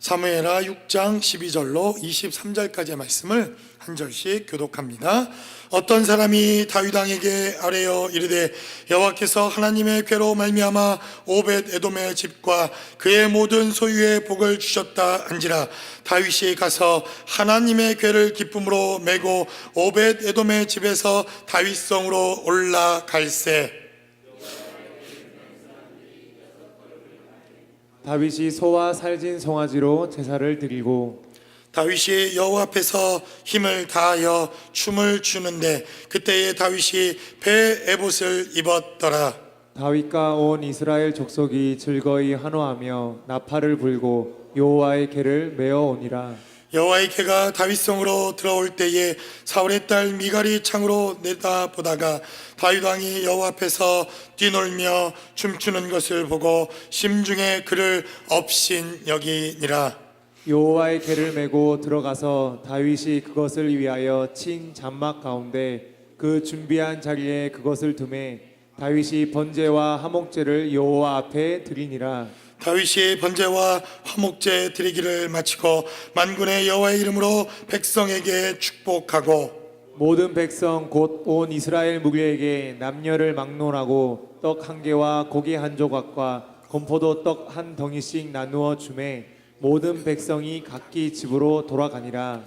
사무엘하 6장 12절로 23절까지의 말씀을 한 절씩 교독합니다. 어떤 사람이 다윗 왕에게 아뢰어 이르되 여호와께서 하나님의 궤로 말미암아 오벳 에돔의 집과 그의 모든 소유의 복을 주셨다 한지라. 다윗이 가서 하나님의 궤를 기쁨으로 메고 오벳 에돔의 집에서 다윗성으로 올라갈새. 다윗이 소와 살진 송아지로 제사를 드리고 다윗이 여호와 앞에서 힘을 다하여 춤을 추는데 그때에 다윗이 배 에봇을 입었더라. 다윗과 온 이스라엘 족속이 즐거이 환호하며 나팔을 불고 여호와의 궤를 메어 오니라. 여호와의 궤가 다윗성으로 들어올 때에 사울의 딸 미갈이 창으로 내다보다가 다윗 왕이 여호와 앞에서 뛰놀며 춤추는 것을 보고 심중에 그를 업신 여기니라. 여호와의 궤를 메고 들어가서 다윗이 그것을 위하여 친 장막 가운데 그 준비한 자리에 그것을 두매 다윗이 번제와 화목제를 여호와 앞에 드리니라. 다윗이 번제와 화목제 드리기를 마치고 만군의 여호와의 이름으로 백성에게 축복하고 모든 백성 곧 온 이스라엘 무리에게 남녀를 막론하고 떡 한 개와 고기 한 조각과 건포도 떡 한 덩이씩 나누어 주매 모든 백성이 각기 집으로 돌아가니라.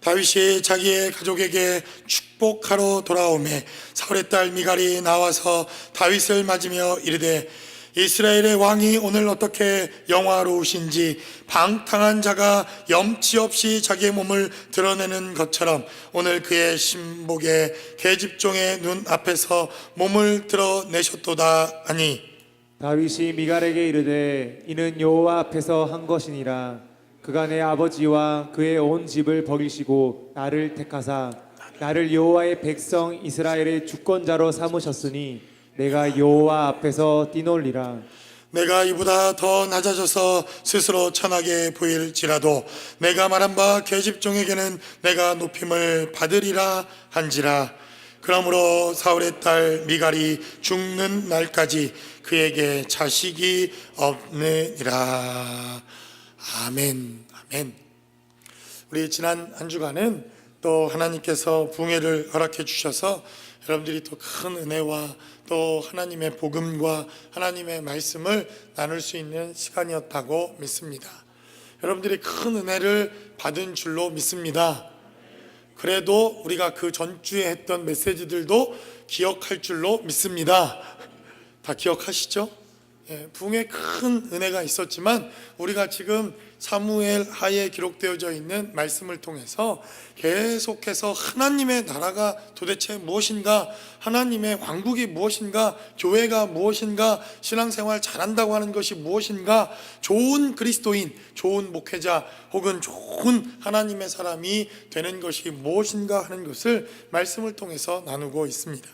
다윗이 자기의 가족에게 축복하러 돌아오매 사울의 딸 미갈이 나와서 다윗을 맞으며 이르되 이스라엘의 왕이 오늘 어떻게 영화로우신지 방탕한 자가 염치 없이 자기의 몸을 드러내는 것처럼 오늘 그의 신복의 계집종의 눈 앞에서 몸을 드러내셨도다 하니. 다윗이 미갈에게 이르되 이는 여호와 앞에서 한 것이니라. 그가 내 아버지와 그의 온 집을 버리시고 나를 택하사 나를 여호와의 백성 이스라엘의 주권자로 삼으셨으니 내가 여호와 앞에서 뛰놀리라. 내가 이보다 더 낮아져서 스스로 천하게 보일지라도 내가 말한 바 계집종에게는 내가 높임을 받으리라 한지라. 그러므로 사울의 딸 미갈이 죽는 날까지 그에게 자식이 없느니라. 아멘. 아멘. 우리 지난 한 주간은 또 하나님께서 부흥회를 허락해 주셔서 여러분들이 또 큰 은혜와 또 하나님의 복음과 하나님의 말씀을 나눌 수 있는 시간이었다고 믿습니다. 여러분들이 큰 은혜를 받은 줄로 믿습니다. 그래도 우리가 그 전주에 했던 메시지들도 기억할 줄로 믿습니다. 다 기억하시죠? 부흥에 큰 은혜가 있었지만 우리가 지금 사무엘 하에 기록되어져 있는 말씀을 통해서 계속해서 하나님의 나라가 도대체 무엇인가, 하나님의 왕국이 무엇인가, 교회가 무엇인가, 신앙생활 잘한다고 하는 것이 무엇인가, 좋은 그리스도인, 좋은 목회자 혹은 좋은 하나님의 사람이 되는 것이 무엇인가 하는 것을 말씀을 통해서 나누고 있습니다.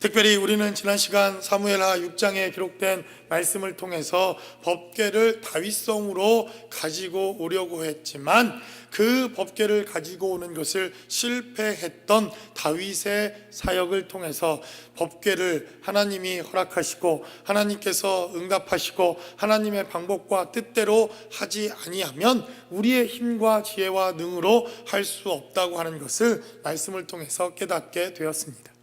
특별히 우리는 지난 시간 사무엘하 6장에 기록된 말씀을 통해서 법궤를 다윗성으로 가지고 오려고 했지만 그 법궤를 가지고 오는 것을 실패했던 다윗의 사역을 통해서 법궤를 하나님이 허락하시고 하나님께서 응답하시고 하나님의 방법과 뜻대로 하지 아니하면 우리의 힘과 지혜와 능으로 할 수 없다고 하는 것을 말씀을 통해서 깨닫게 되었습니다.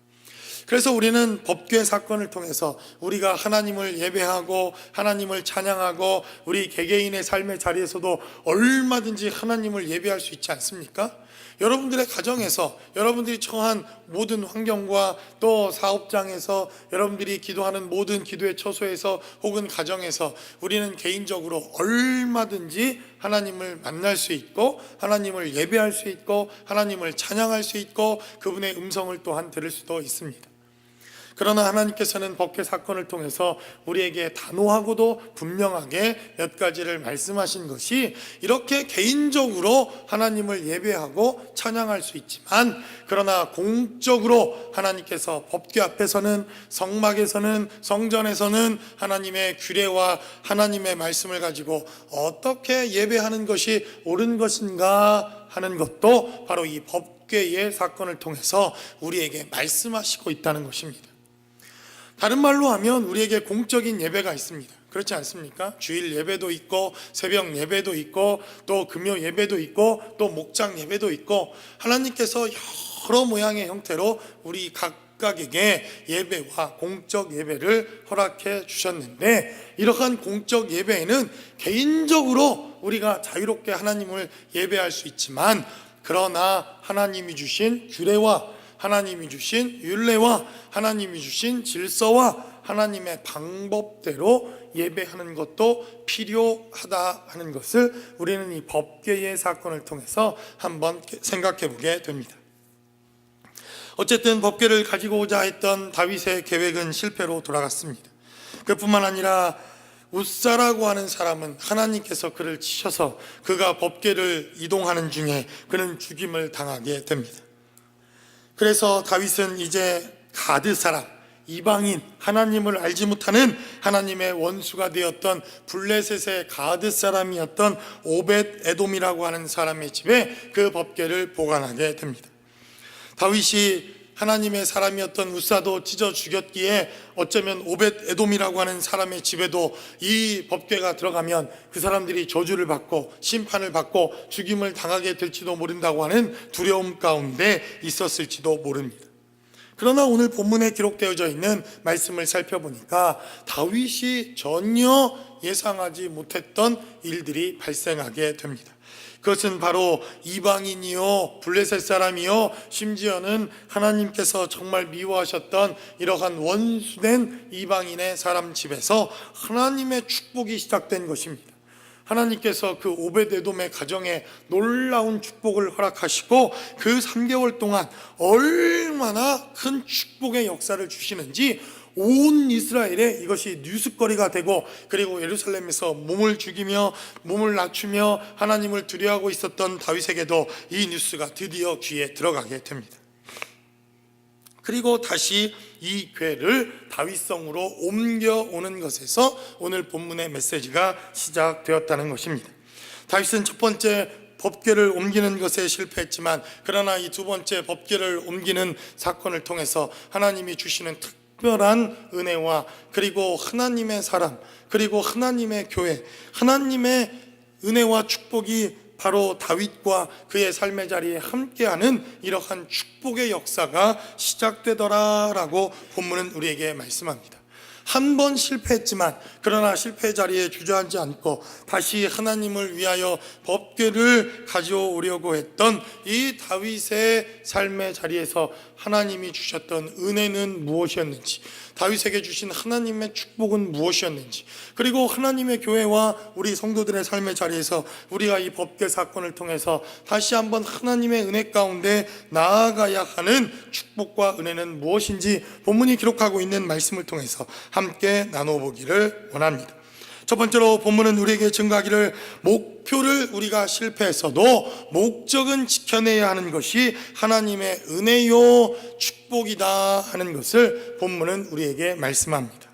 그래서 우리는 법궤 사건을 통해서 우리가 하나님을 예배하고 하나님을 찬양하고 우리 개개인의 삶의 자리에서도 얼마든지 하나님을 예배할 수 있지 않습니까? 여러분들의 가정에서 여러분들이 처한 모든 환경과 또 사업장에서 여러분들이 기도하는 모든 기도의 처소에서 혹은 가정에서 우리는 개인적으로 얼마든지 하나님을 만날 수 있고 하나님을 예배할 수 있고 하나님을 찬양할 수 있고 그분의 음성을 또한 들을 수도 있습니다. 그러나 하나님께서는 법궤 사건을 통해서 우리에게 단호하고도 분명하게 몇 가지를 말씀하신 것이 이렇게 개인적으로 하나님을 예배하고 찬양할 수 있지만 그러나 공적으로 하나님께서 법궤 앞에서는 성막에서는 성전에서는 하나님의 규례와 하나님의 말씀을 가지고 어떻게 예배하는 것이 옳은 것인가 하는 것도 바로 이 법궤의 사건을 통해서 우리에게 말씀하시고 있다는 것입니다. 다른 말로 하면 우리에게 공적인 예배가 있습니다. 그렇지 않습니까? 주일 예배도 있고 새벽 예배도 있고 또 금요 예배도 있고 또 목장 예배도 있고 하나님께서 여러 모양의 형태로 우리 각각에게 예배와 공적 예배를 허락해 주셨는데, 이러한 공적 예배에는 개인적으로 우리가 자유롭게 하나님을 예배할 수 있지만, 그러나 하나님이 주신 규례와 하나님이 주신 율례와 하나님이 주신 질서와 하나님의 방법대로 예배하는 것도 필요하다 하는 것을 우리는 이 법궤의 사건을 통해서 한번 생각해 보게 됩니다. 어쨌든 법궤를 가지고 오자 했던 다윗의 계획은 실패로 돌아갔습니다. 그뿐만 아니라 웃사라고 하는 사람은 하나님께서 그를 치셔서 그가 법궤를 이동하는 중에 그는 죽임을 당하게 됩니다. 그래서 다윗은 이제 가드 사람, 이방인, 하나님을 알지 못하는 하나님의 원수가 되었던 블레셋의 가드 사람이었던 오벳 에돔이라고 하는 사람의 집에 그 법궤를 보관하게 됩니다. 다윗이 하나님의 사람이었던 웃사도 찢어 죽였기에 어쩌면 오벳 에돔이라고 하는 사람의 집에도 이 법궤가 들어가면 그 사람들이 저주를 받고 심판을 받고 죽임을 당하게 될지도 모른다고 하는 두려움 가운데 있었을지도 모릅니다. 그러나 오늘 본문에 기록되어져 있는 말씀을 살펴보니까 다윗이 전혀 예상하지 못했던 일들이 발생하게 됩니다. 그것은 바로 이방인이요 블레셋 사람이요 심지어는 하나님께서 정말 미워하셨던 이러한 원수된 이방인의 사람 집에서 하나님의 축복이 시작된 것입니다. 하나님께서 그 오벳에돔의 가정에 놀라운 축복을 허락하시고 그 3개월 동안 얼마나 큰 축복의 역사를 주시는지 온 이스라엘에 이것이 뉴스거리가 되고, 그리고 예루살렘에서 몸을 죽이며 몸을 낮추며 하나님을 두려워하고 있었던 다윗에게도 이 뉴스가 드디어 귀에 들어가게 됩니다. 그리고 다시 이 궤를 다윗성으로 옮겨오는 것에서 오늘 본문의 메시지가 시작되었다는 것입니다. 다윗은 첫 번째 법궤를 옮기는 것에 실패했지만, 그러나 이 두 번째 법궤를 옮기는 사건을 통해서 하나님이 주시는 특별한 은혜와 그리고 하나님의 사람 그리고 하나님의 교회, 하나님의 은혜와 축복이 바로 다윗과 그의 삶의 자리에 함께하는 이러한 축복의 역사가 시작되더라라고 본문은 우리에게 말씀합니다. 한 번 실패했지만 그러나 실패 자리에 주저하지 않고 다시 하나님을 위하여 법궤를 가져오려고 했던 이 다윗의 삶의 자리에서 하나님이 주셨던 은혜는 무엇이었는지, 다윗에게 주신 하나님의 축복은 무엇이었는지, 그리고 하나님의 교회와 우리 성도들의 삶의 자리에서 우리가 이 법궤 사건을 통해서 다시 한번 하나님의 은혜 가운데 나아가야 하는 축복과 은혜는 무엇인지 본문이 기록하고 있는 말씀을 통해서 함께 나눠보기를 원합니다. 첫 번째로 본문은 우리에게 증거하기를 목표를 우리가 실패했어도 목적은 지켜내야 하는 것이 하나님의 은혜요 축복이다 하는 것을 본문은 우리에게 말씀합니다.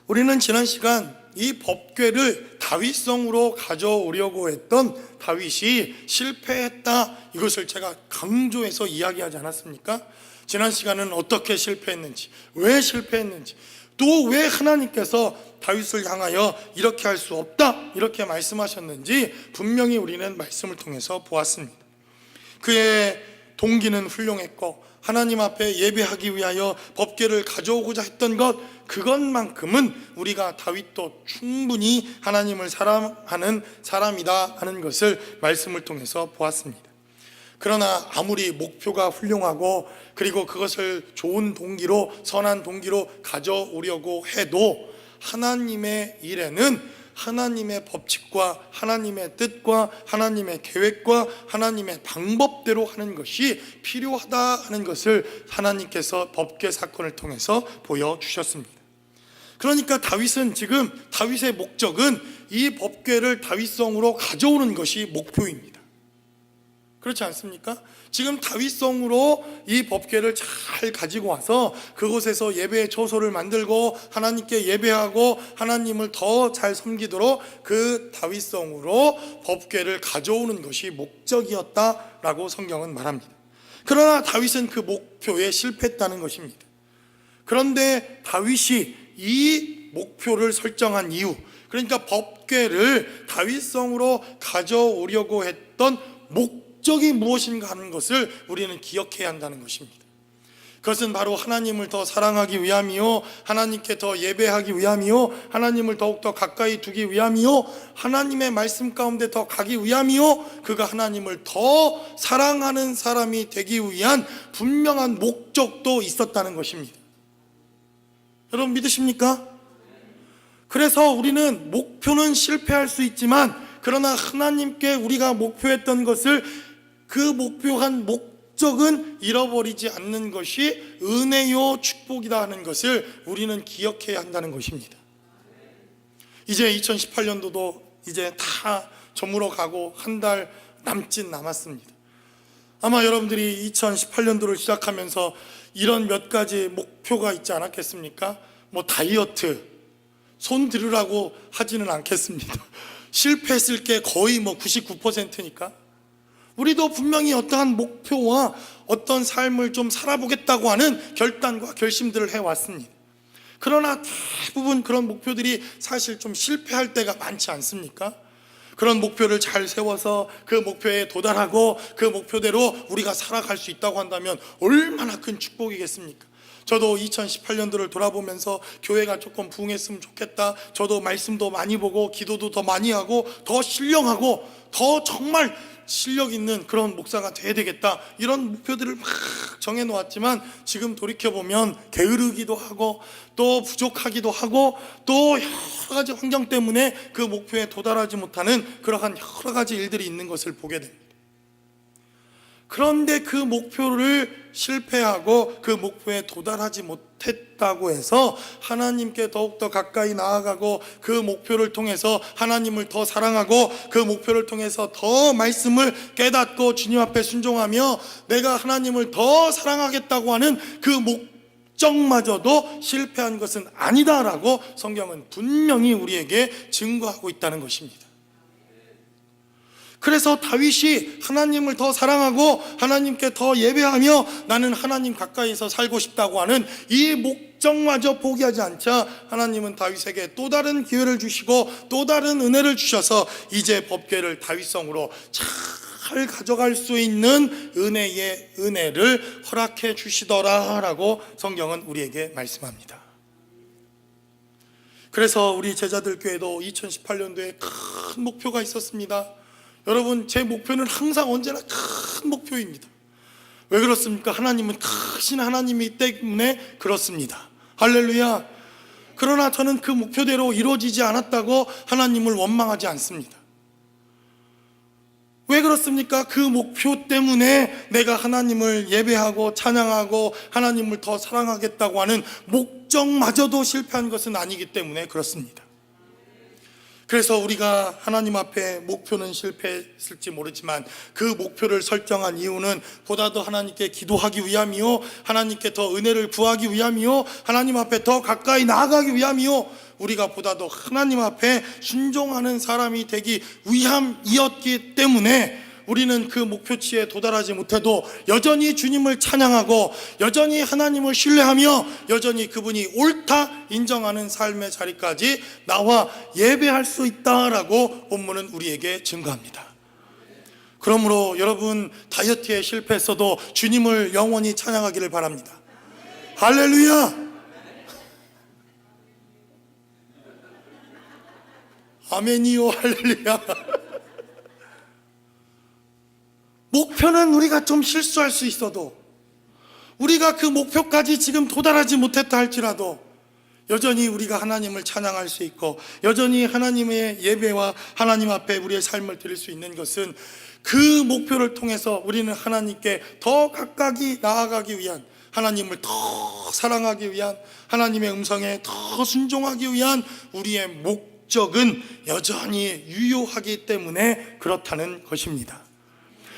우리는 지난 시간 이 법궤를 다윗성으로 가져오려고 했던 다윗이 실패했다, 이것을 제가 강조해서 이야기하지 않았습니까? 지난 시간은 어떻게 실패했는지, 왜 실패했는지, 또 왜 하나님께서 다윗을 향하여 이렇게 할 수 없다 이렇게 말씀하셨는지 분명히 우리는 말씀을 통해서 보았습니다. 그의 동기는 훌륭했고 하나님 앞에 예배하기 위하여 법궤를 가져오고자 했던 것, 그것만큼은 우리가 다윗도 충분히 하나님을 사랑하는 사람이다 하는 것을 말씀을 통해서 보았습니다. 그러나 아무리 목표가 훌륭하고 그리고 그것을 좋은 동기로, 선한 동기로 가져오려고 해도 하나님의 일에는 하나님의 법칙과 하나님의 뜻과 하나님의 계획과 하나님의 방법대로 하는 것이 필요하다 하는 것을 하나님께서 법궤 사건을 통해서 보여주셨습니다. 그러니까 다윗은 지금, 다윗의 목적은 이 법궤를 다윗성으로 가져오는 것이 목표입니다. 그렇지 않습니까? 지금 다윗성으로 이 법궤를 잘 가지고 와서 그곳에서 예배의 처소를 만들고 하나님께 예배하고 하나님을 더 잘 섬기도록 그 다윗성으로 법궤를 가져오는 것이 목적이었다라고 성경은 말합니다. 그러나 다윗은 그 목표에 실패했다는 것입니다. 그런데 다윗이 이 목표를 설정한 이유, 그러니까 법궤를 다윗성으로 가져오려고 했던 목적이 무엇인가 하는 것을 우리는 기억해야 한다는 것입니다. 그것은 바로 하나님을 더 사랑하기 위함이요, 하나님께 더 예배하기 위함이요, 하나님을 더욱더 가까이 두기 위함이요, 하나님의 말씀 가운데 더 가기 위함이요, 그가 하나님을 더 사랑하는 사람이 되기 위한 분명한 목적도 있었다는 것입니다. 여러분 믿으십니까? 그래서 우리는 목표는 실패할 수 있지만, 그러나 하나님께 우리가 목표했던 것을, 그 목표한 목적은 잃어버리지 않는 것이 은혜요 축복이다 하는 것을 우리는 기억해야 한다는 것입니다. 이제 2018년도도 이제 다 저물어 가고 한 달 남짓 남았습니다. 아마 여러분들이 2018년도를 시작하면서 이런 몇 가지 목표가 있지 않았겠습니까? 뭐 다이어트, 손 들으라고 하지는 않겠습니다. 실패했을 게 거의 뭐 99%니까 우리도 분명히 어떠한 목표와 어떤 삶을 좀 살아보겠다고 하는 결단과 결심들을 해왔습니다. 그러나 대부분 그런 목표들이 사실 좀 실패할 때가 많지 않습니까? 그런 목표를 잘 세워서 그 목표에 도달하고 그 목표대로 우리가 살아갈 수 있다고 한다면 얼마나 큰 축복이겠습니까? 저도 2018년도를 돌아보면서 교회가 조금 부흥했으면 좋겠다, 저도 말씀도 많이 보고 기도도 더 많이 하고 더 신령하고 더 정말 실력 있는 그런 목사가 돼야 되겠다, 이런 목표들을 막 정해놓았지만 지금 돌이켜보면 게으르기도 하고 또 부족하기도 하고 또 여러 가지 환경 때문에 그 목표에 도달하지 못하는 그러한 여러 가지 일들이 있는 것을 보게 됩니다. 그런데 그 목표를 실패하고 그 목표에 도달하지 못했다고 해서 하나님께 더욱더 가까이 나아가고 그 목표를 통해서 하나님을 더 사랑하고 그 목표를 통해서 더 말씀을 깨닫고 주님 앞에 순종하며 내가 하나님을 더 사랑하겠다고 하는 그 목적마저도 실패한 것은 아니다라고 성경은 분명히 우리에게 증거하고 있다는 것입니다. 그래서 다윗이 하나님을 더 사랑하고 하나님께 더 예배하며 나는 하나님 가까이서 살고 싶다고 하는 이 목적마저 포기하지 않자 하나님은 다윗에게 또 다른 기회를 주시고 또 다른 은혜를 주셔서 이제 법궤를 다윗성으로 잘 가져갈 수 있는 은혜의 은혜를 허락해 주시더라라고 성경은 우리에게 말씀합니다. 그래서 우리 제자들 교회도 2018년도에 큰 목표가 있었습니다. 여러분, 제 목표는 항상 언제나 큰 목표입니다. 왜 그렇습니까? 하나님은 크신 하나님이기 때문에 그렇습니다. 할렐루야. 그러나 저는 그 목표대로 이루어지지 않았다고 하나님을 원망하지 않습니다. 왜 그렇습니까? 그 목표 때문에 내가 하나님을 예배하고 찬양하고 하나님을 더 사랑하겠다고 하는 목적마저도 실패한 것은 아니기 때문에 그렇습니다. 그래서 우리가 하나님 앞에 목표는 실패했을지 모르지만 그 목표를 설정한 이유는 보다 더 하나님께 기도하기 위함이요, 하나님께 더 은혜를 구하기 위함이요, 하나님 앞에 더 가까이 나아가기 위함이요, 우리가 보다 더 하나님 앞에 순종하는 사람이 되기 위함이었기 때문에 우리는 그 목표치에 도달하지 못해도 여전히 주님을 찬양하고 여전히 하나님을 신뢰하며 여전히 그분이 옳다 인정하는 삶의 자리까지 나와 예배할 수 있다라고 본문은 우리에게 증거합니다. 그러므로 여러분, 다이어트에 실패했어도 주님을 영원히 찬양하기를 바랍니다. 할렐루야. 아멘이요. 할렐루야. 목표는 우리가 좀 실수할 수 있어도, 우리가 그 목표까지 지금 도달하지 못했다 할지라도 여전히 우리가 하나님을 찬양할 수 있고 여전히 하나님의 예배와 하나님 앞에 우리의 삶을 드릴 수 있는 것은 그 목표를 통해서 우리는 하나님께 더 가까이 나아가기 위한, 하나님을 더 사랑하기 위한, 하나님의 음성에 더 순종하기 위한 우리의 목적은 여전히 유효하기 때문에 그렇다는 것입니다.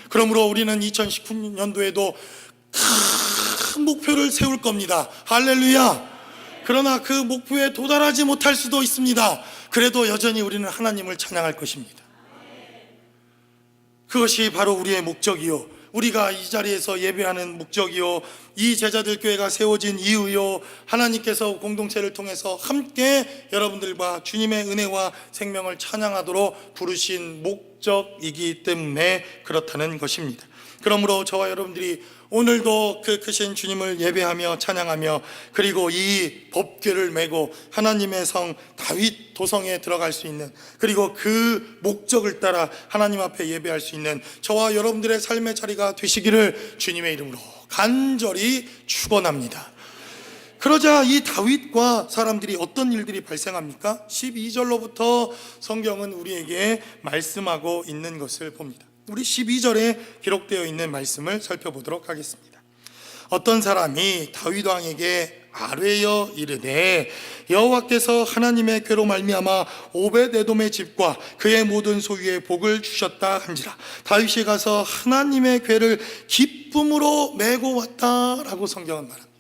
그러므로 우리는 2019년도에도 큰 목표를 세울 겁니다. 할렐루야. 그러나 그 목표에 도달하지 못할 수도 있습니다. 그래도 여전히 우리는 하나님을 찬양할 것입니다. 그것이 바로 우리의 목적이요, 우리가 이 자리에서 예배하는 목적이요, 이 제자들 교회가 세워진 이유요, 하나님께서 공동체를 통해서 함께 여러분들과 주님의 은혜와 생명을 찬양하도록 부르신 목적이기 때문에 그렇다는 것입니다. 그러므로 저와 여러분들이 오늘도 그 크신 주님을 예배하며 찬양하며, 그리고 이 법궤를 메고 하나님의 성 다윗 도성에 들어갈 수 있는, 그리고 그 목적을 따라 하나님 앞에 예배할 수 있는 저와 여러분들의 삶의 자리가 되시기를 주님의 이름으로 간절히 축원합니다. 그러자 이 다윗과 사람들이 어떤 일들이 발생합니까? 12절로부터 성경은 우리에게 말씀하고 있는 것을 봅니다. 우리 12절에 기록되어 있는 말씀을 살펴보도록 하겠습니다. 어떤 사람이 다윗 왕에게 아뢰어 이르되, 여호와께서 하나님의 궤로 말미암아 오벳에돔의 집과 그의 모든 소유에 복을 주셨다 한지라. 다윗이 가서 하나님의 궤를 기쁨으로 메고 왔다라고 성경은 말합니다.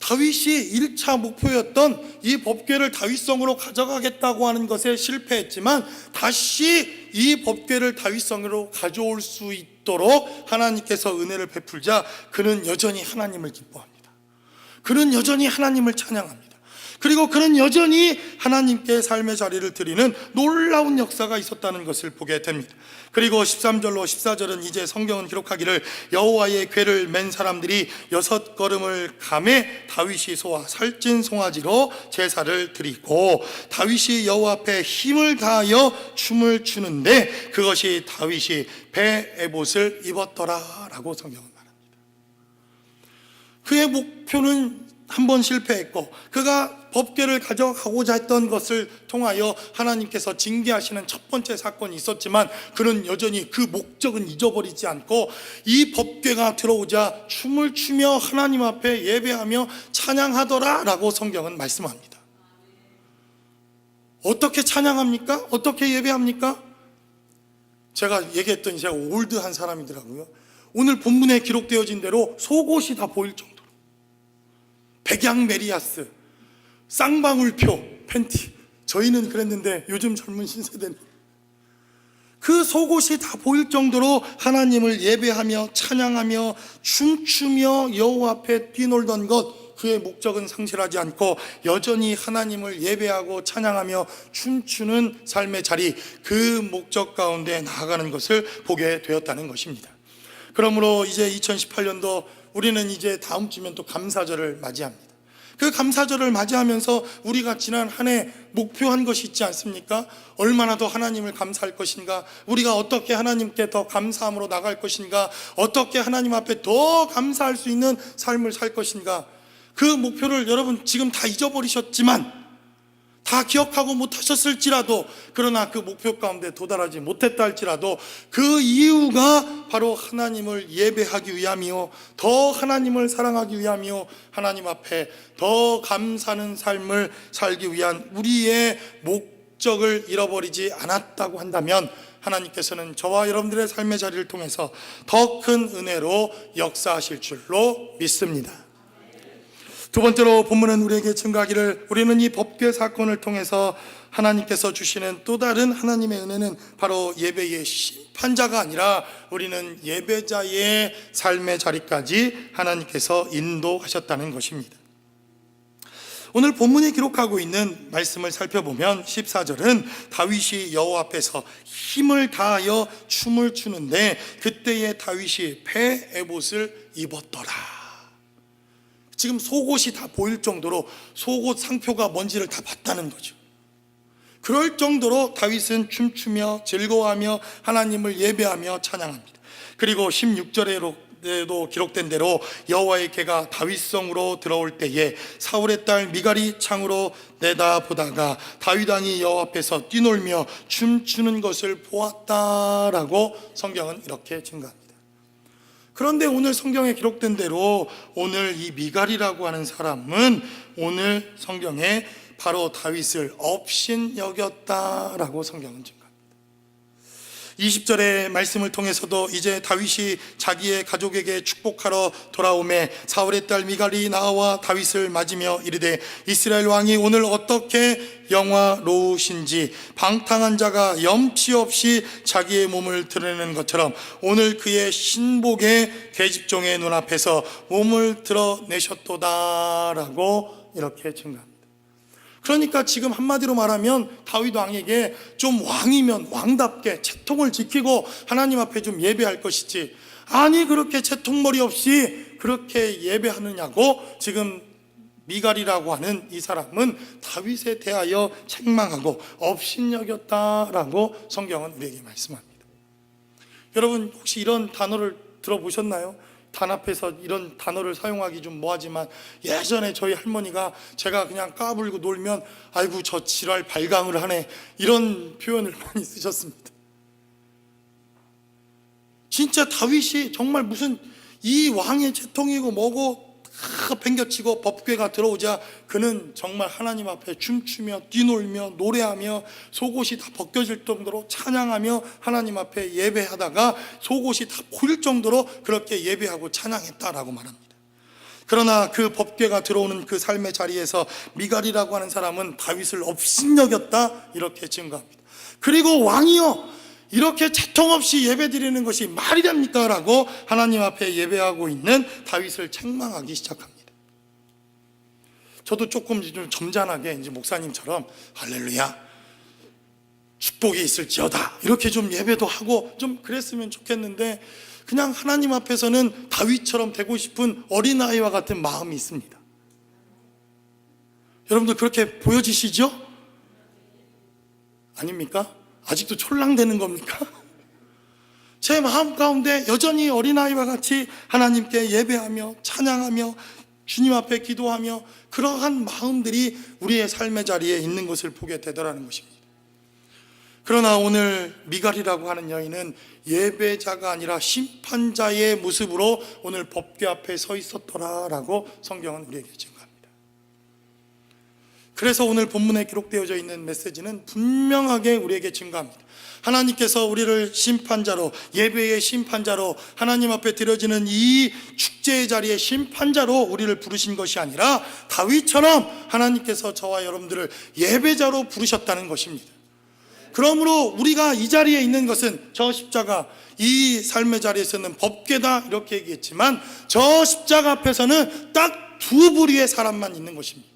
다윗이 1차 목표였던 이 법궤를 다윗성으로 가져가겠다고 하는 것에 실패했지만, 다시 이 법궤를 다윗성으로 가져올 수 있도록 하나님께서 은혜를 베풀자 그는 여전히 하나님을 기뻐합니다. 그는 여전히 하나님을 찬양합니다. 그리고 그는 여전히 하나님께 삶의 자리를 드리는 놀라운 역사가 있었다는 것을 보게 됩니다. 그리고 13절로 14절은 이제 성경은 기록하기를, 여호와의 궤를 맨 사람들이 6걸음을 감에 다윗이 소와 살찐 송아지로 제사를 드리고, 다윗이 여호와 앞에 힘을 다하여 춤을 추는데 그것이 다윗이 배 에봇을 입었더라 라고 성경은 말합니다. 그의 목표는 한 번 실패했고, 그가 법궤를 가져가고자 했던 것을 통하여 하나님께서 징계하시는 첫 번째 사건이 있었지만, 그는 여전히 그 목적은 잊어버리지 않고 이 법궤가 들어오자 춤을 추며 하나님 앞에 예배하며 찬양하더라 라고 성경은 말씀합니다. 어떻게 찬양합니까? 어떻게 예배합니까? 제가 얘기했더니 제가 올드한 사람이더라고요. 오늘 본문에 기록되어진 대로 속옷이 다 보일 정도로, 백양 메리아스, 쌍방울표 팬티, 저희는 그랬는데 요즘 젊은 신세대는 그 속옷이 다 보일 정도로 하나님을 예배하며 찬양하며 춤추며 여호와 앞에 뛰놀던 것, 그의 목적은 상실하지 않고 여전히 하나님을 예배하고 찬양하며 춤추는 삶의 자리, 그 목적 가운데 나아가는 것을 보게 되었다는 것입니다. 그러므로 이제 2018년도 우리는 이제 다음 주면 또 감사절을 맞이합니다. 그 감사절을 맞이하면서 우리가 지난 한 해 목표한 것이 있지 않습니까? 얼마나 더 하나님을 감사할 것인가, 우리가 어떻게 하나님께 더 감사함으로 나갈 것인가, 어떻게 하나님 앞에 더 감사할 수 있는 삶을 살 것인가, 그 목표를 여러분 지금 다 잊어버리셨지만, 다 기억하고 못하셨을지라도, 그러나 그 목표 가운데 도달하지 못했다 할지라도 그 이유가 바로 하나님을 예배하기 위함이요, 더 하나님을 사랑하기 위함이요, 하나님 앞에 더 감사하는 삶을 살기 위한 우리의 목적을 잃어버리지 않았다고 한다면, 하나님께서는 저와 여러분들의 삶의 자리를 통해서 더 큰 은혜로 역사하실 줄로 믿습니다. 두 번째로 본문은 우리에게 증거하기를, 우리는 이 법궤 사건을 통해서 하나님께서 주시는 또 다른 하나님의 은혜는 바로 예배의 심판자가 아니라 우리는 예배자의 삶의 자리까지 하나님께서 인도하셨다는 것입니다. 오늘 본문이 기록하고 있는 말씀을 살펴보면 14절은 다윗이 여호와 앞에서 힘을 다하여 춤을 추는데 그때에 다윗이 배 에봇을 입었더라. 지금 속옷이 다 보일 정도로 속옷 상표가 뭔지를 다 봤다는 거죠. 그럴 정도로 다윗은 춤추며 즐거워하며 하나님을 예배하며 찬양합니다. 그리고 16절에도 기록된 대로 여호와의 궤가 다윗성으로 들어올 때에 사울의 딸 미갈이 창으로 내다보다가 다윗 왕이 여호와 앞에서 뛰놀며 춤추는 것을 보았다라고 성경은 이렇게 증가합니다. 그런데 오늘 성경에 기록된 대로 오늘 이 미갈이라고 하는 사람은 오늘 성경에 바로 다윗을 업신여겼다라고 성경은 증가합니다. 20절의 말씀을 통해서도 이제 다윗이 자기의 가족에게 축복하러 돌아오매 사울의 딸 미갈이 나와 다윗을 맞으며 이르되 이스라엘 왕이 오늘 어떻게 영화로우신지 방탕한 자가 염치 없이 자기의 몸을 드러내는 것처럼 오늘 그의 신복의 계집종의 눈앞에서 몸을 드러내셨도다라고 이렇게 증가합니다. 그러니까 지금 한마디로 말하면 다윗 왕에게 좀 왕이면 왕답게 채통을 지키고 하나님 앞에 좀 예배할 것이지, 아니 그렇게 채통머리 없이 그렇게 예배하느냐고 지금 미갈이라고 하는 이 사람은 다윗에 대하여 책망하고 업신여겼다라고 성경은 우리에게 말씀합니다. 여러분 혹시 이런 단어를 들어보셨나요? 단합해서 이런 단어를 사용하기 좀 뭐하지만 예전에 저희 할머니가 제가 그냥 까불고 놀면 아이고 저 지랄 발광을 하네, 이런 표현을 많이 쓰셨습니다. 진짜 다윗이 정말 무슨 이 왕의 채통이고 뭐고 다 팽겨치고 법궤가 들어오자 그는 정말 하나님 앞에 춤추며 뛰놀며 노래하며 속옷이 다 벗겨질 정도로 찬양하며 하나님 앞에 예배하다가 속옷이 다 보일 정도로 그렇게 예배하고 찬양했다라고 말합니다. 그러나 그 법궤가 들어오는 그 삶의 자리에서 미갈이라고 하는 사람은 다윗을 업신여겼다 이렇게 증거합니다. 그리고 왕이여 이렇게 채통 없이 예배드리는 것이 말이 됩니까? 라고 하나님 앞에 예배하고 있는 다윗을 책망하기 시작합니다. 저도 조금 좀 점잖하게 이제 목사님처럼 할렐루야 축복이 있을지어다 이렇게 좀 예배도 하고 좀 그랬으면 좋겠는데, 그냥 하나님 앞에서는 다윗처럼 되고 싶은 어린아이와 같은 마음이 있습니다. 여러분들 그렇게 보여지시죠? 아닙니까? 아직도 촐랑대는 겁니까? 제 마음 가운데 여전히 어린아이와 같이 하나님께 예배하며 찬양하며 주님 앞에 기도하며 그러한 마음들이 우리의 삶의 자리에 있는 것을 보게 되더라는 것입니다. 그러나 오늘 미갈이라고 하는 여인은 예배자가 아니라 심판자의 모습으로 오늘 법궤 앞에 서 있었더라라고 성경은 우리에게 증거합니다. 그래서 오늘 본문에 기록되어져 있는 메시지는 분명하게 우리에게 증거합니다. 하나님께서 우리를 심판자로, 예배의 심판자로, 하나님 앞에 드려지는 이 축제의 자리에 심판자로 우리를 부르신 것이 아니라 다윗처럼 하나님께서 저와 여러분들을 예배자로 부르셨다는 것입니다. 그러므로 우리가 이 자리에 있는 것은 저 십자가, 이 삶의 자리에서는 법궤다 이렇게 얘기했지만 저 십자가 앞에서는 딱 두 부류의 사람만 있는 것입니다.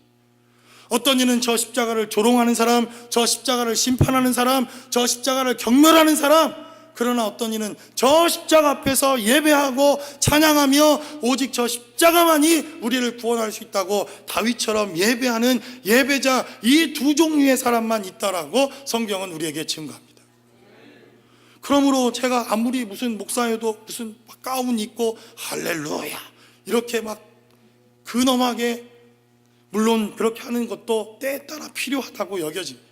어떤 이는 저 십자가를 조롱하는 사람, 저 십자가를 심판하는 사람, 저 십자가를 경멸하는 사람, 그러나 어떤 이는 저 십자가 앞에서 예배하고 찬양하며 오직 저 십자가만이 우리를 구원할 수 있다고 다윗처럼 예배하는 예배자, 이 두 종류의 사람만 있다라고 성경은 우리에게 증거합니다. 그러므로 제가 아무리 무슨 목사여도 무슨 가운 입고 할렐루야 이렇게 막 근엄하게, 물론 그렇게 하는 것도 때에 따라 필요하다고 여겨집니다.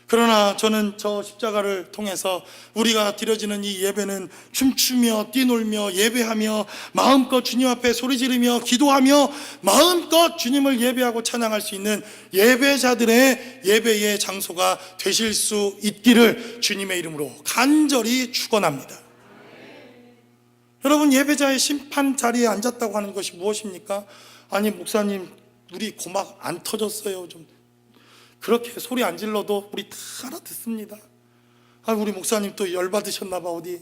그러나 저는 저 십자가를 통해서 우리가 드려지는 이 예배는 춤추며 뛰놀며 예배하며 마음껏 주님 앞에 소리 지르며 기도하며 마음껏 주님을 예배하고 찬양할 수 있는 예배자들의 예배의 장소가 되실 수 있기를 주님의 이름으로 간절히 축원합니다. 여러분, 예배자의 심판 자리에 앉았다고 하는 것이 무엇입니까? 아니 목사님 우리 고막 안 터졌어요. 좀 그렇게 소리 안 질러도 우리 다 알아듣습니다. 아, 우리 목사님 또 열받으셨나 봐 어디.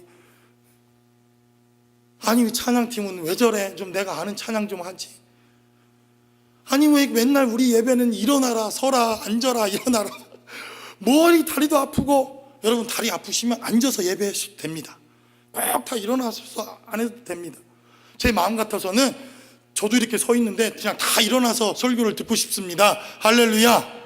아니 찬양팀은 왜 저래? 좀 내가 아는 찬양 좀 하지. 아니 왜 맨날 우리 예배는 일어나라 서라 앉아라 일어나라. 머리 다리도 아프고. 여러분 다리 아프시면 앉아서 예배하셔도 됩니다. 꼭 다 일어나서 안 해도 됩니다. 제 마음 같아서는 저도 이렇게 서 있는데 그냥 다 일어나서 설교를 듣고 싶습니다. 할렐루야.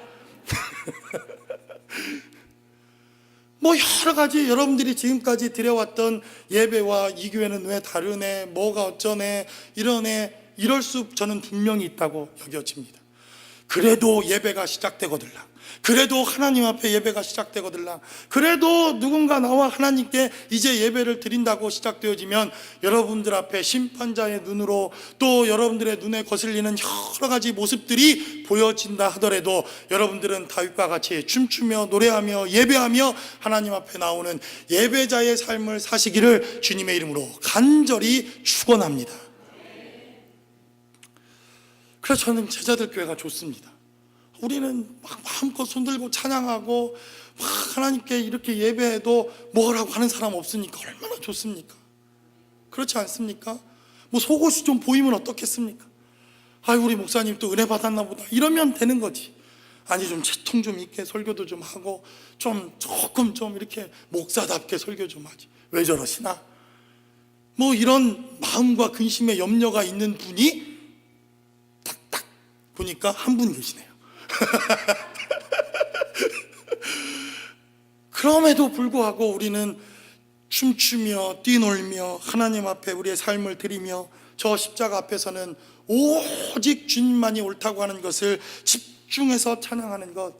뭐 여러 가지 여러분들이 지금까지 드려왔던 예배와 이 교회는 왜 다르네, 뭐가 어쩌네, 이러네, 이럴 수 저는 분명히 있다고 여겨집니다. 그래도 예배가 시작되거들랑 그래도 하나님 앞에 예배가 시작되거들라. 그래도 누군가 나와 하나님께 이제 예배를 드린다고 시작되어지면 여러분들 앞에 심판자의 눈으로 또 여러분들의 눈에 거슬리는 여러 가지 모습들이 보여진다 하더라도 여러분들은 다윗과 같이 춤추며 노래하며 예배하며 하나님 앞에 나오는 예배자의 삶을 사시기를 주님의 이름으로 간절히 축원합니다. 그래서 저는 제자들 교회가 좋습니다. 우리는 막 마음껏 손들고 찬양하고 막 하나님께 이렇게 예배해도 뭐라고 하는 사람 없으니까 얼마나 좋습니까? 그렇지 않습니까? 뭐 속옷이 좀 보이면 어떻겠습니까? 아유, 우리 목사님 또 은혜 받았나 보다 이러면 되는 거지. 아니, 좀 채통 좀 있게 설교도 좀 하고 조금 좀 이렇게 목사답게 설교 좀 하지. 왜 저러시나? 뭐 이런 마음과 근심의 염려가 있는 분이 딱 보니까 한 분 계시네요. 그럼에도 불구하고 우리는 춤추며 뛰놀며 하나님 앞에 우리의 삶을 드리며 저 십자가 앞에서는 오직 주님만이 옳다고 하는 것을 집중해서 찬양하는 것,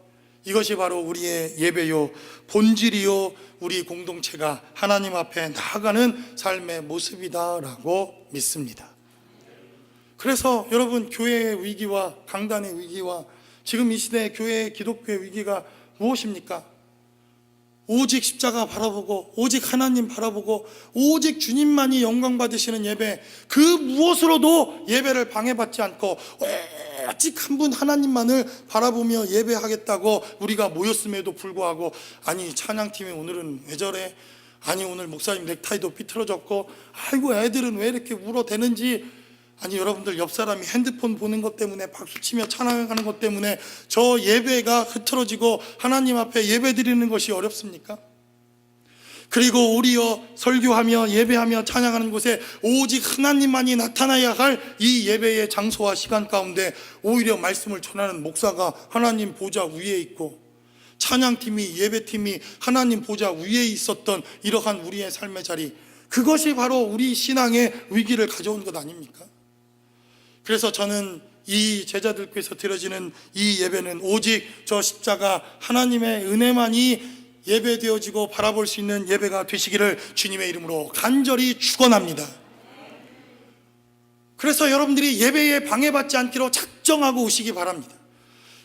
이것이 바로 우리의 예배요 본질이요 우리 공동체가 하나님 앞에 나아가는 삶의 모습이다라고 믿습니다. 그래서 여러분, 교회의 위기와 강단의 위기와 지금 이 시대의 교회의 기독교의 위기가 무엇입니까? 오직 십자가 바라보고 오직 하나님 바라보고 오직 주님만이 영광 받으시는 예배, 그 무엇으로도 예배를 방해받지 않고 오직 한 분 하나님만을 바라보며 예배하겠다고 우리가 모였음에도 불구하고, 아니 찬양팀이 오늘은 왜 저래? 아니 오늘 목사님 넥타이도 삐뚤어졌고, 아이고 애들은 왜 이렇게 울어대는지. 아니 여러분들, 옆 사람이 핸드폰 보는 것 때문에 박수치며 찬양하는 것 때문에 저 예배가 흐트러지고 하나님 앞에 예배 드리는 것이 어렵습니까? 그리고 우리여 설교하며 예배하며 찬양하는 곳에 오직 하나님만이 나타나야 할 이 예배의 장소와 시간 가운데 오히려 말씀을 전하는 목사가 하나님 보좌 위에 있고 찬양팀이 예배팀이 하나님 보좌 위에 있었던 이러한 우리의 삶의 자리, 그것이 바로 우리 신앙의 위기를 가져온 것 아닙니까? 그래서 저는 이 제자들께서 드려지는 이 예배는 오직 저 십자가 하나님의 은혜만이 예배되어지고 바라볼 수 있는 예배가 되시기를 주님의 이름으로 간절히 축원합니다. 그래서 여러분들이 예배에 방해받지 않기로 작정하고 오시기 바랍니다.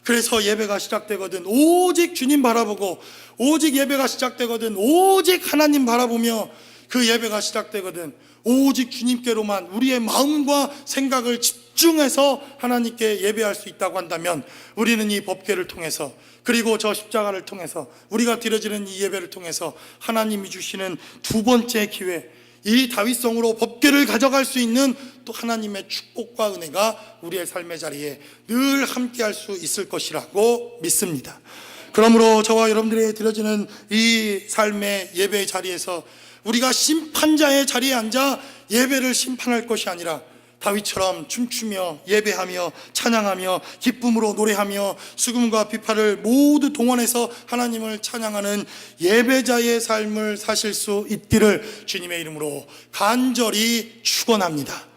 그래서 예배가 시작되거든 오직 주님 바라보고, 오직 예배가 시작되거든 오직 하나님 바라보며, 그 예배가 시작되거든 오직 주님께로만 우리의 마음과 생각을 집중해서 하나님께 예배할 수 있다고 한다면, 우리는 이 법궤를 통해서 그리고 저 십자가를 통해서 우리가 드려지는 이 예배를 통해서 하나님이 주시는 두 번째 기회, 이 다윗성으로 법궤를 가져갈 수 있는 또 하나님의 축복과 은혜가 우리의 삶의 자리에 늘 함께할 수 있을 것이라고 믿습니다. 그러므로 저와 여러분들이 드려지는 이 삶의 예배의 자리에서 우리가 심판자의 자리에 앉아 예배를 심판할 것이 아니라 다윗처럼 춤추며 예배하며 찬양하며 기쁨으로 노래하며 수금과 비파를 모두 동원해서 하나님을 찬양하는 예배자의 삶을 사실 수 있기를 주님의 이름으로 간절히 축원합니다.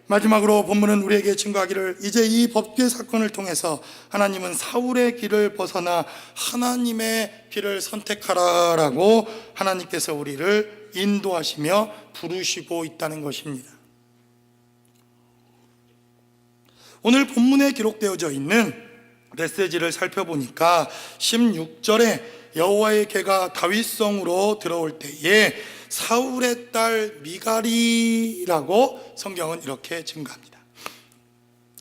마지막으로 본문은 우리에게 증거하기를, 이제 이 법궤 사건을 통해서 하나님은 사울의 길을 벗어나 하나님의 길을 선택하라라고 하나님께서 우리를 인도하시며 부르시고 있다는 것입니다. 오늘 본문에 기록되어져 있는 메시지를 살펴보니까 16절에 여호와의 개가 다윗성으로 들어올 때에 사울의 딸 미갈이라고 성경은 이렇게 증가합니다.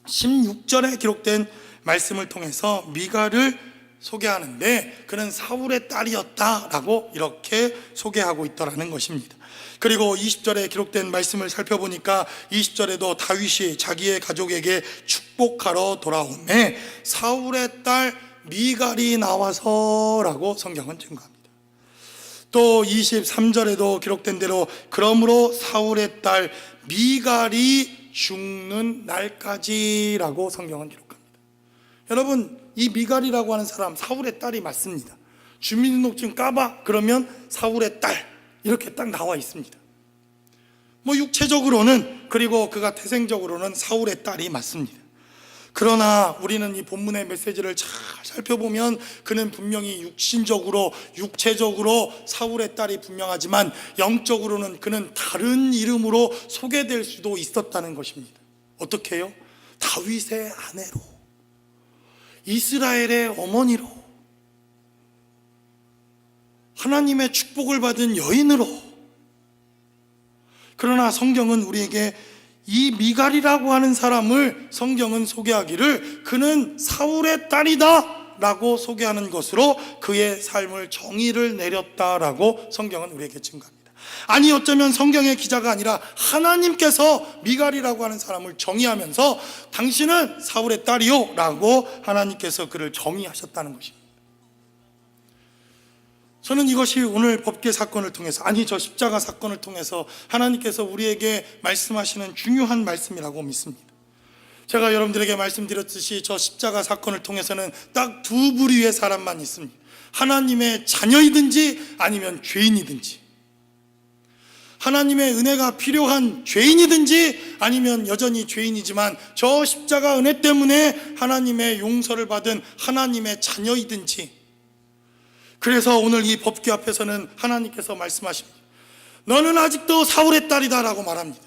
16절에 기록된 말씀을 통해서 미갈을 소개하는데 그는 사울의 딸이었다라고 이렇게 소개하고 있더라는 것입니다. 그리고 20절에 기록된 말씀을 살펴보니까 20절에도 다윗이 자기의 가족에게 축복하러 돌아오매 사울의 딸 미갈이 나와서라고 성경은 증거합니다. 또 23절에도 기록된 대로 그러므로 사울의 딸 미갈이 죽는 날까지라고 성경은 기록합니다. 여러분, 이 미갈이라고 하는 사람 사울의 딸이 맞습니다. 주민등록증 까봐 그러면 사울의 딸 이렇게 딱 나와 있습니다. 뭐 육체적으로는, 그리고 그가 태생적으로는 사울의 딸이 맞습니다. 그러나 우리는 이 본문의 메시지를 잘 살펴보면 그는 분명히 육신적으로 육체적으로 사울의 딸이 분명하지만 영적으로는 그는 다른 이름으로 소개될 수도 있었다는 것입니다. 어떻게 해요? 다윗의 아내로, 이스라엘의 어머니로, 하나님의 축복을 받은 여인으로. 그러나 성경은 우리에게 이 미갈이라고 하는 사람을 성경은 소개하기를 그는 사울의 딸이다 라고 소개하는 것으로 그의 삶을 정의를 내렸다라고 성경은 우리에게 증거합니다. 아니 어쩌면 성경의 기자가 아니라 하나님께서 미갈이라고 하는 사람을 정의하면서 당신은 사울의 딸이요 라고 하나님께서 그를 정의하셨다는 것입니다. 저는 이것이 오늘 법궤 사건을 통해서, 아니 저 십자가 사건을 통해서 하나님께서 우리에게 말씀하시는 중요한 말씀이라고 믿습니다. 제가 여러분들에게 말씀드렸듯이 저 십자가 사건을 통해서는 딱 두 부류의 사람만 있습니다. 하나님의 자녀이든지 아니면 죄인이든지, 하나님의 은혜가 필요한 죄인이든지 아니면 여전히 죄인이지만 저 십자가 은혜 때문에 하나님의 용서를 받은 하나님의 자녀이든지. 그래서 오늘 이 법궤 앞에서는 하나님께서 말씀하십니다. 너는 아직도 사울의 딸이다 라고 말합니다.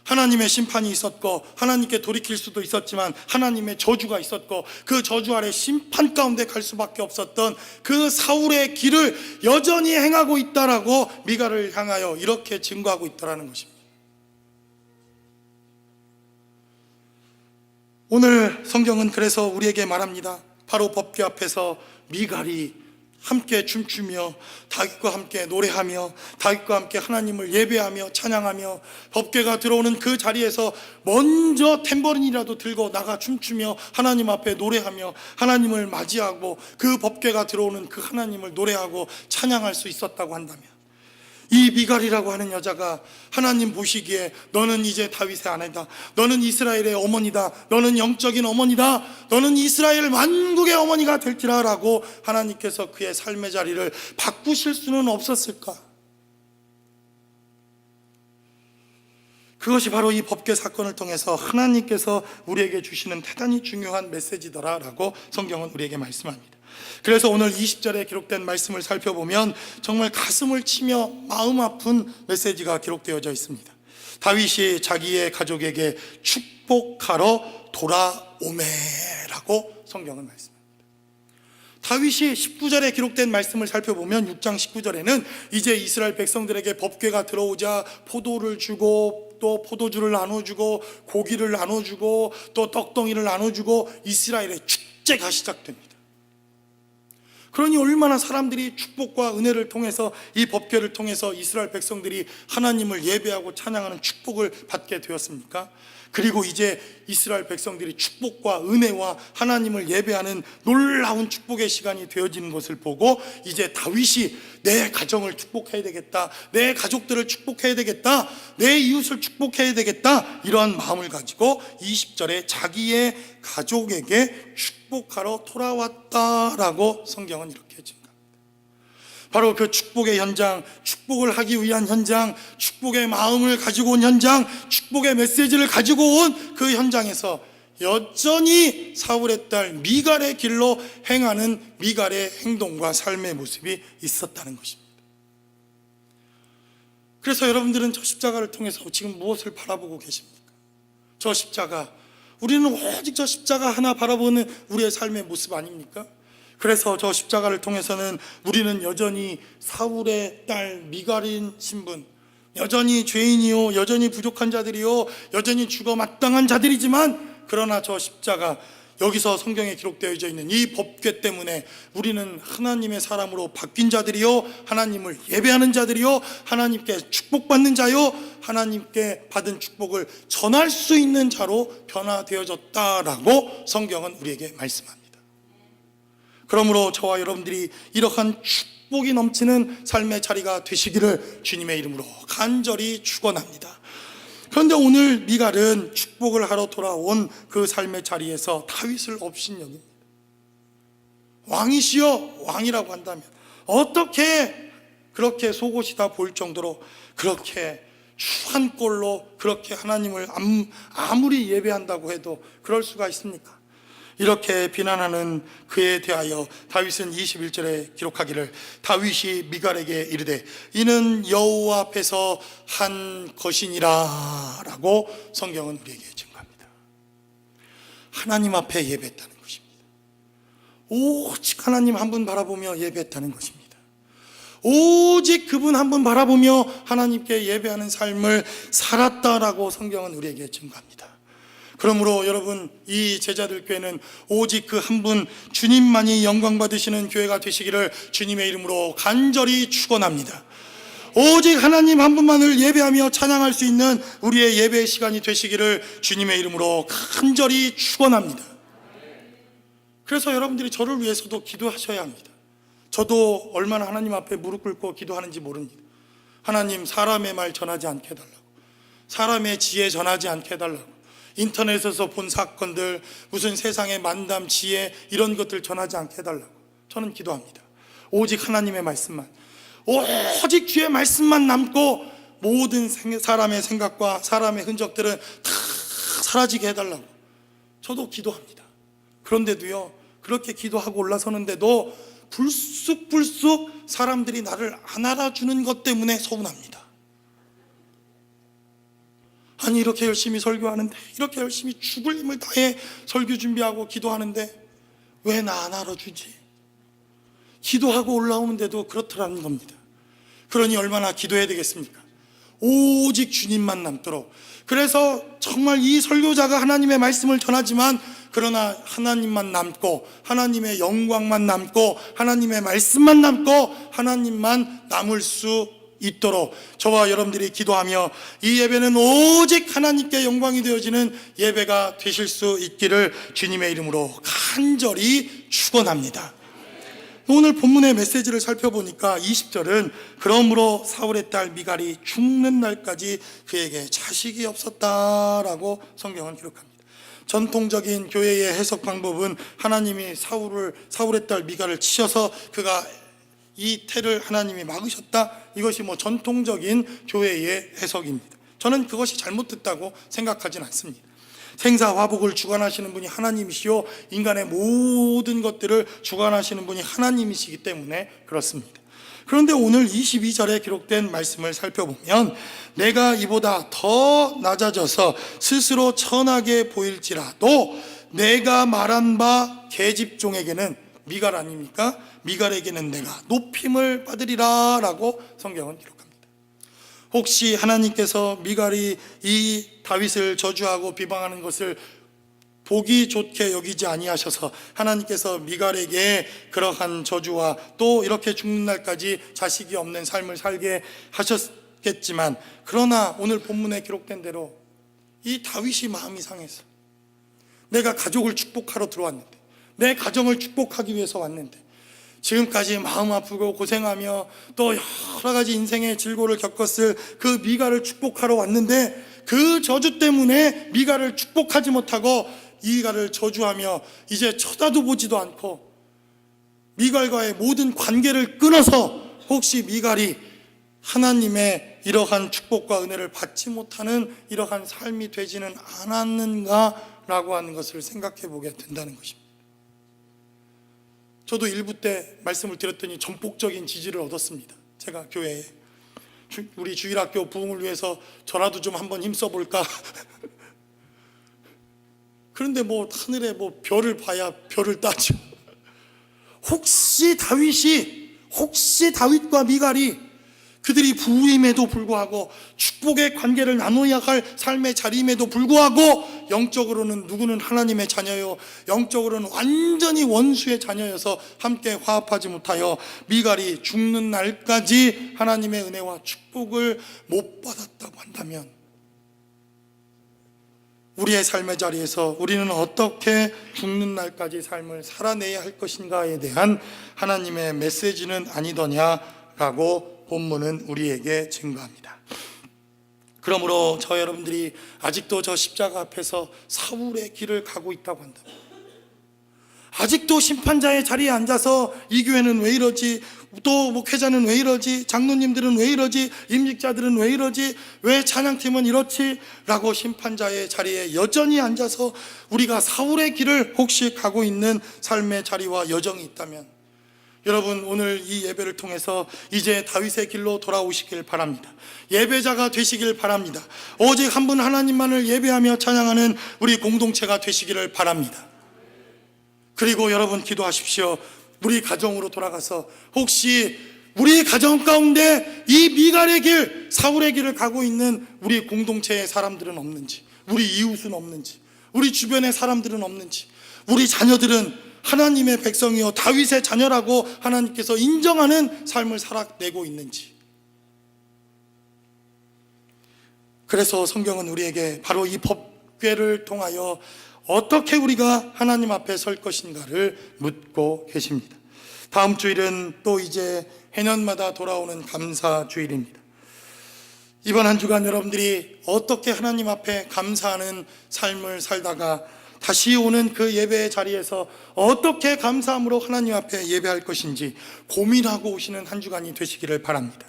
하나님의 심판이 있었고 하나님께 돌이킬 수도 있었지만 하나님의 저주가 있었고 그 저주 아래 심판 가운데 갈 수밖에 없었던 그 사울의 길을 여전히 행하고 있다라고 미갈을 향하여 이렇게 증거하고 있다라는 것입니다. 오늘 성경은 그래서 우리에게 말합니다. 바로 법궤 앞에서 미갈이 함께 춤추며 다윗과 함께 노래하며 다윗과 함께 하나님을 예배하며 찬양하며 법궤가 들어오는 그 자리에서 먼저 탬버린이라도 들고 나가 춤추며 하나님 앞에 노래하며 하나님을 맞이하고 그 법궤가 들어오는 그 하나님을 노래하고 찬양할 수 있었다고 한다면, 이 미갈이라고 하는 여자가 하나님 보시기에 너는 이제 다윗의 아내다, 너는 이스라엘의 어머니다, 너는 영적인 어머니다, 너는 이스라엘 만국의 어머니가 될지라 라고 하나님께서 그의 삶의 자리를 바꾸실 수는 없었을까? 그것이 바로 이 법궤 사건을 통해서 하나님께서 우리에게 주시는 대단히 중요한 메시지더라라고 성경은 우리에게 말씀합니다. 그래서 오늘 20절에 기록된 말씀을 살펴보면 정말 가슴을 치며 마음 아픈 메시지가 기록되어져 있습니다. 다윗이 자기의 가족에게 축복하러 돌아오매라고 성경은 말씀합니다. 다윗이 19절에 기록된 말씀을 살펴보면 6장 19절에는 이제 이스라엘 백성들에게 법궤가 들어오자 포도를 주고 또 포도주를 나눠주고 고기를 나눠주고 또 떡덩이를 나눠주고 이스라엘의 축제가 시작됩니다. 그러니 얼마나 사람들이 축복과 은혜를 통해서 이 법궤를 통해서 이스라엘 백성들이 하나님을 예배하고 찬양하는 축복을 받게 되었습니까? 그리고 이제 이스라엘 백성들이 축복과 은혜와 하나님을 예배하는 놀라운 축복의 시간이 되어지는 것을 보고 이제 다윗이 내 가정을 축복해야 되겠다, 내 가족들을 축복해야 되겠다, 내 이웃을 축복해야 되겠다, 이러한 마음을 가지고 20절에 자기의 가족에게 축복하러 돌아왔다라고 성경은 이렇게 증가합니다. 바로 그 축복의 현장, 축복을 하기 위한 현장, 축복의 마음을 가지고 온 현장, 축복의 메시지를 가지고 온 그 현장에서 여전히 사울의 딸 미갈의 길로 행하는 미갈의 행동과 삶의 모습이 있었다는 것입니다. 그래서 여러분들은 저 십자가를 통해서 지금 무엇을 바라보고 계십니까? 저 십자가, 우리는 오직 저 십자가 하나 바라보는 우리의 삶의 모습 아닙니까? 그래서 저 십자가를 통해서는 우리는 여전히 사울의 딸 미갈인 신분, 여전히 죄인이요, 여전히 부족한 자들이요, 여전히 죽어 마땅한 자들이지만, 그러나 저 십자가, 여기서 성경에 기록되어져 있는 이 법궤 때문에 우리는 하나님의 사람으로 바뀐 자들이요, 하나님을 예배하는 자들이요, 하나님께 축복받는 자요, 하나님께 받은 축복을 전할 수 있는 자로 변화되어졌다라고 성경은 우리에게 말씀합니다. 그러므로 저와 여러분들이 이러한 축복이 넘치는 삶의 자리가 되시기를 주님의 이름으로 간절히 축원합니다. 그런데 오늘 미갈은 축복을 하러 돌아온 그 삶의 자리에서 다윗을 업신여깁니다. 왕이시여, 왕이라고 한다면 어떻게 그렇게 속옷이 다 보일 정도로 그렇게 한 꼴로 그렇게 하나님을 아무리 예배한다고 해도 그럴 수가 있습니까? 이렇게 비난하는 그에 대하여 다윗은 21절에 기록하기를 다윗이 미갈에게 이르되 이는 여호와 앞에서 한 것이니라 라고 성경은 우리에게 증거합니다. 하나님 앞에 예배했다는 것입니다. 오직 하나님 한 분 바라보며 예배했다는 것입니다. 오직 그분 한 분 바라보며 하나님께 예배하는 삶을 살았다라고 성경은 우리에게 증거합니다. 그러므로 여러분, 이 제자들 교회는 오직 그 한 분 주님만이 영광 받으시는 교회가 되시기를 주님의 이름으로 간절히 축원합니다. 오직 하나님 한 분만을 예배하며 찬양할 수 있는 우리의 예배의 시간이 되시기를 주님의 이름으로 간절히 축원합니다. 그래서 여러분들이 저를 위해서도 기도하셔야 합니다. 저도 얼마나 하나님 앞에 무릎 꿇고 기도하는지 모릅니다. 하나님, 사람의 말 전하지 않게 해달라고, 사람의 지혜 전하지 않게 해달라고, 인터넷에서 본 사건들, 무슨 세상의 만담, 지혜 이런 것들 전하지 않게 해달라고 저는 기도합니다. 오직 하나님의 말씀만, 오직 주의 말씀만 남고 모든 사람의 생각과 사람의 흔적들은 다 사라지게 해달라고 저도 기도합니다. 그런데도요, 그렇게 기도하고 올라서는데도 불쑥불쑥 사람들이 나를 안 알아주는 것 때문에 서운합니다. 아니, 이렇게 열심히 설교하는데, 이렇게 열심히 죽을 힘을 다해 설교 준비하고 기도하는데 왜 나 안 알아주지? 기도하고 올라오는데도 그렇더라는 겁니다. 그러니 얼마나 기도해야 되겠습니까? 오직 주님만 남도록. 그래서 정말 이 설교자가 하나님의 말씀을 전하지만 그러나 하나님만 남고, 하나님의 영광만 남고, 하나님의 말씀만 남고, 하나님만 남을 수 있도록 저와 여러분들이 기도하며 이 예배는 오직 하나님께 영광이 되어지는 예배가 되실 수 있기를 주님의 이름으로 간절히 축원합니다. 오늘 본문의 메시지를 살펴보니까 20절은 그러므로 사울의 딸 미갈이 죽는 날까지 그에게 자식이 없었다라고 성경은 기록합니다. 전통적인 교회의 해석 방법은 하나님이 사울의 딸 미갈을 치셔서 그가 이 태를 하나님이 막으셨다, 이것이 전통적인 교회의 해석입니다. 저는 그것이 잘못됐다고 생각하진 않습니다. 생사화복을 주관하시는 분이 하나님이시요 인간의 모든 것들을 주관하시는 분이 하나님이시기 때문에 그렇습니다. 그런데 오늘 22절에 기록된 말씀을 살펴보면 내가 이보다 더 낮아져서 스스로 천하게 보일지라도 내가 말한 바 계집종에게는, 미갈 아닙니까? 미갈에게는 내가 높임을 받으리라 라고 성경은 기록합니다. 혹시 하나님께서 미갈이 이 다윗을 저주하고 비방하는 것을 보기 좋게 여기지 아니하셔서 하나님께서 미갈에게 그러한 저주와 또 이렇게 죽는 날까지 자식이 없는 삶을 살게 하셨겠지만, 그러나 오늘 본문에 기록된 대로 이 다윗이 마음이 상해서 내가 가족을 축복하러 들어왔는데, 내 가정을 축복하기 위해서 왔는데 지금까지 마음 아프고 고생하며 또 여러 가지 인생의 질고를 겪었을 그 미갈을 축복하러 왔는데 그 저주 때문에 미갈을 축복하지 못하고 미갈을 저주하며 이제 쳐다도 보지도 않고 미갈과의 모든 관계를 끊어서 혹시 미갈이 하나님의 이러한 축복과 은혜를 받지 못하는 이러한 삶이 되지는 않았는가라고 하는 것을 생각해 보게 된다는 것입니다. 저도 일부 때 말씀을 드렸더니 전폭적인 지지를 얻었습니다. 제가 교회에 우리 주일학교 부흥을 위해서 저라도 좀 한번 힘써볼까. 그런데 하늘에 별을 봐야 별을 따죠. 혹시 다윗과 미갈이 그들이 부임에도 불구하고 축복의 관계를 나누어야 할 삶의 자리임에도 불구하고 영적으로는 누구는 하나님의 자녀요, 영적으로는 완전히 원수의 자녀여서 함께 화합하지 못하여 미갈이 죽는 날까지 하나님의 은혜와 축복을 못 받았다고 한다면 우리의 삶의 자리에서 우리는 어떻게 죽는 날까지 삶을 살아내야 할 것인가에 대한 하나님의 메시지는 아니더냐라고 본문은 우리에게 증거합니다. 그러므로 저 여러분들이 아직도 저 십자가 앞에서 사울의 길을 가고 있다고 한다면, 아직도 심판자의 자리에 앉아서 이 교회는 왜 이러지? 또 목회자는 왜 이러지? 장로님들은 왜 이러지? 임직자들은 왜 이러지? 왜 찬양팀은 이렇지? 라고 심판자의 자리에 여전히 앉아서 우리가 사울의 길을 혹시 가고 있는 삶의 자리와 여정이 있다면, 여러분 오늘 이 예배를 통해서 이제 다윗의 길로 돌아오시길 바랍니다. 예배자가 되시길 바랍니다. 오직 한 분 하나님만을 예배하며 찬양하는 우리 공동체가 되시기를 바랍니다. 그리고 여러분 기도하십시오. 우리 가정으로 돌아가서 혹시 우리 가정 가운데 이 미갈의 길, 사울의 길을 가고 있는 우리 공동체의 사람들은 없는지, 우리 이웃은 없는지, 우리 주변의 사람들은 없는지, 우리 자녀들은 하나님의 백성이요 다윗의 자녀라고 하나님께서 인정하는 삶을 살아내고 있는지. 그래서 성경은 우리에게 바로 이 법궤를 통하여 어떻게 우리가 하나님 앞에 설 것인가를 묻고 계십니다. 다음 주일은 또 이제 해년마다 돌아오는 감사 주일입니다. 이번 한 주간 여러분들이 어떻게 하나님 앞에 감사하는 삶을 살다가 다시 오는 그 예배의 자리에서 어떻게 감사함으로 하나님 앞에 예배할 것인지 고민하고 오시는 한 주간이 되시기를 바랍니다.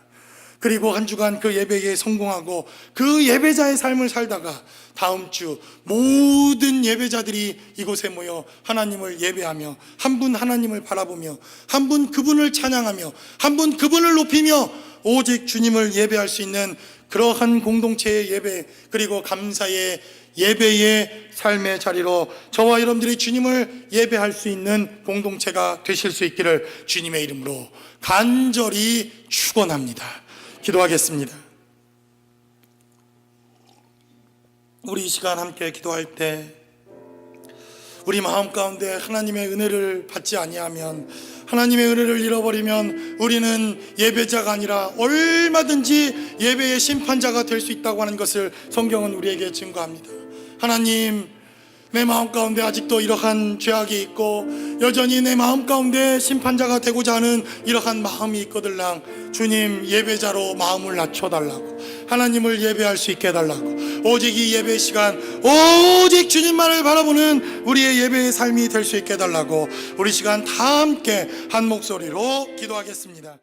그리고 한 주간 그 예배에 성공하고 그 예배자의 삶을 살다가 다음 주 모든 예배자들이 이곳에 모여 하나님을 예배하며 한 분 하나님을 바라보며 한 분 그분을 찬양하며 한 분 그분을 높이며 오직 주님을 예배할 수 있는 그러한 공동체의 예배, 그리고 감사의 예배의 삶의 자리로 저와 여러분들이 주님을 예배할 수 있는 공동체가 되실 수 있기를 주님의 이름으로 간절히 축원합니다. 기도하겠습니다. 우리 이 시간 함께 기도할 때 우리 마음 가운데 하나님의 은혜를 받지 아니하면, 하나님의 은혜를 잃어버리면 우리는 예배자가 아니라 얼마든지 예배의 심판자가 될 수 있다고 하는 것을 성경은 우리에게 증거합니다. 하나님, 내 마음 가운데 아직도 이러한 죄악이 있고 여전히 내 마음 가운데 심판자가 되고자 하는 이러한 마음이 있거들랑 주님, 예배자로 마음을 낮춰달라고, 하나님을 예배할 수 있게 해달라고, 오직 이 예배 시간 오직 주님만을 바라보는 우리의 예배의 삶이 될 수 있게 해달라고 우리 시간 다 함께 한 목소리로 기도하겠습니다.